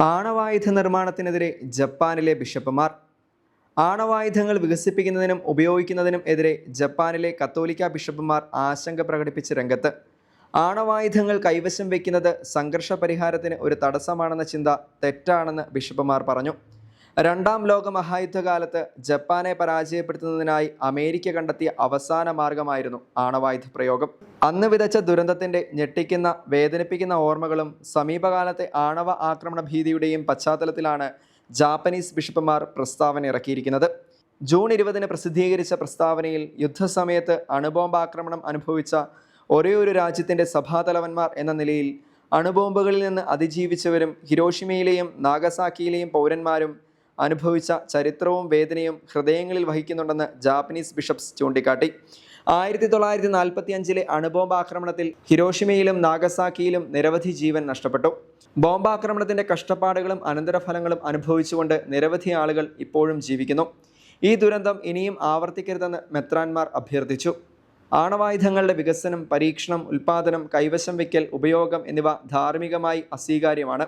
ആണവായുധ നിർമ്മാണത്തിനെതിരെ ജപ്പാനിലെ ബിഷപ്പുമാർ. ആണവായുധങ്ങൾ വികസിപ്പിക്കുന്നതിനും ഉപയോഗിക്കുന്നതിനും എതിരെ ജപ്പാനിലെ കത്തോലിക്ക ബിഷപ്പുമാർ ആശങ്ക പ്രകടിപ്പിച്ച് രംഗത്ത്. ആണവായുധങ്ങൾ കൈവശം വയ്ക്കുന്നത് സംഘർഷ പരിഹാരത്തിന് ഒരു തടസ്സമാണെന്ന ചിന്ത തെറ്റാണെന്ന് ബിഷപ്പുമാർ പറഞ്ഞു. രണ്ടാം ലോക മഹായുദ്ധകാലത്ത് ജപ്പാനെ പരാജയപ്പെടുത്തുന്നതിനായി അമേരിക്ക കണ്ടെത്തിയ അവസാന മാർഗമായിരുന്നു ആണവായുധ പ്രയോഗം. അന്ന് വിതച്ച ദുരന്തത്തിൻ്റെ ഞെട്ടിക്കുന്ന വേദനിപ്പിക്കുന്ന ഓർമ്മകളും സമീപകാലത്തെ ആണവ ആക്രമണ ഭീതിയുടെയും പശ്ചാത്തലത്തിലാണ് ജാപ്പനീസ് ബിഷപ്പുമാർ പ്രസ്താവന ഇറക്കിയിരിക്കുന്നത്. ജൂൺ 20 പ്രസിദ്ധീകരിച്ച പ്രസ്താവനയിൽ യുദ്ധസമയത്ത് അണുബോംബാക്രമണം അനുഭവിച്ച ഒരേയൊരു രാജ്യത്തിൻ്റെ സഭാതലവന്മാർ എന്ന നിലയിൽ അണുബോംബുകളിൽ നിന്ന് അതിജീവിച്ചവരും ഹിരോഷിമയിലെയും നാഗസാക്കിയിലെയും പൗരന്മാരും അനുഭവിച്ച ചരിത്രവും വേദനയും ഹൃദയങ്ങളിൽ വഹിക്കുന്നുണ്ടെന്ന് ജാപ്പനീസ് ബിഷപ്സ് ചൂണ്ടിക്കാട്ടി. 1945 അണുബോംബാക്രമണത്തിൽ ഹിരോഷിമയിലും നാഗസാക്കിയിലും നിരവധി ജീവൻ നഷ്ടപ്പെട്ടു. ബോംബാക്രമണത്തിൻ്റെ കഷ്ടപ്പാടുകളും അനന്തരഫലങ്ങളും അനുഭവിച്ചുകൊണ്ട് നിരവധി ആളുകൾ ഇപ്പോഴും ജീവിക്കുന്നു. ഈ ദുരന്തം ഇനിയും ആവർത്തിക്കരുതെന്ന് മെത്രാന്മാർ അഭ്യർത്ഥിച്ചു. ആണവായുധങ്ങളുടെ വികസനം, പരീക്ഷണം, ഉൽപ്പാദനം, കൈവശം വയ്ക്കൽ, ഉപയോഗം എന്നിവ ധാർമ്മികമായി അസ്വീകാര്യമാണ്.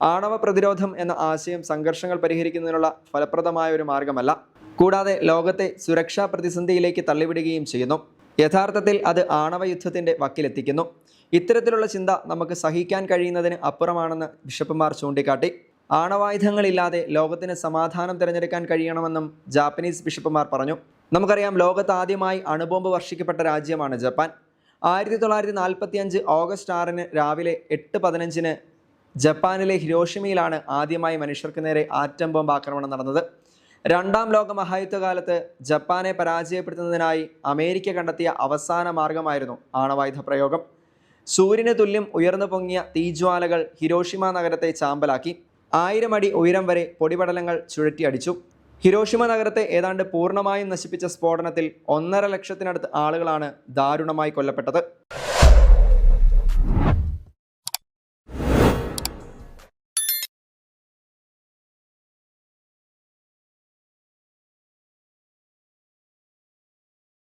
ആണവ പ്രതിരോധം എന്ന ആശയം സംഘർഷങ്ങൾ പരിഹരിക്കുന്നതിനുള്ള ഫലപ്രദമായ ഒരു മാർഗമല്ല. കൂടാതെ ലോകത്തെ സുരക്ഷാ പ്രതിസന്ധിയിലേക്ക് തള്ളിവിടുകയും ചെയ്യുന്നു. യഥാർത്ഥത്തിൽ അത് ആണവ യുദ്ധത്തിൻ്റെ വക്കിലെത്തിക്കുന്നു. ഇത്തരത്തിലുള്ള ചിന്ത നമുക്ക് സഹിക്കാൻ കഴിയുന്നതിന് അപ്പുറമാണെന്ന് ബിഷപ്പുമാർ ചൂണ്ടിക്കാട്ടി. ആണവായുധങ്ങളില്ലാതെ ലോകത്തിന് സമാധാനം തിരഞ്ഞെടുക്കാൻ കഴിയണമെന്നും ജാപ്പനീസ് ബിഷപ്പുമാർ പറഞ്ഞു. നമുക്കറിയാം, ലോകത്ത് ആദ്യമായി അണുബോംബ് വർഷിക്കപ്പെട്ട രാജ്യമാണ് ജപ്പാൻ. 1945 ഓഗസ്റ്റ് 6 രാവിലെ 8:15 ജപ്പാനിലെ ഹിരോഷിമയിലാണ് ആദ്യമായി മനുഷ്യർക്ക് നേരെ ആറ്റം ബോംബ് ആക്രമണം നടന്നത്. രണ്ടാം ലോക മഹായുദ്ധകാലത്ത് ജപ്പാനെ പരാജയപ്പെടുത്തുന്നതിനായി അമേരിക്ക കണ്ടെത്തിയ അവസാന മാർഗമായിരുന്നു ആണവായുധ പ്രയോഗം. സൂര്യന് തുല്യം ഉയർന്നു പൊങ്ങിയ തീജ്വാലകൾ ഹിരോഷിമ നഗരത്തെ ചാമ്പലാക്കി. 1000 അടി ഉയരം വരെ പൊടിപടലങ്ങൾ ചുഴറ്റിയടിച്ചു. ഹിരോഷിമ നഗരത്തെ ഏതാണ്ട് പൂർണ്ണമായും നശിപ്പിച്ച സ്ഫോടനത്തിൽ 1.5 ലക്ഷത്തിനടുത്ത് ആളുകളാണ് ദാരുണമായി കൊല്ലപ്പെട്ടത്.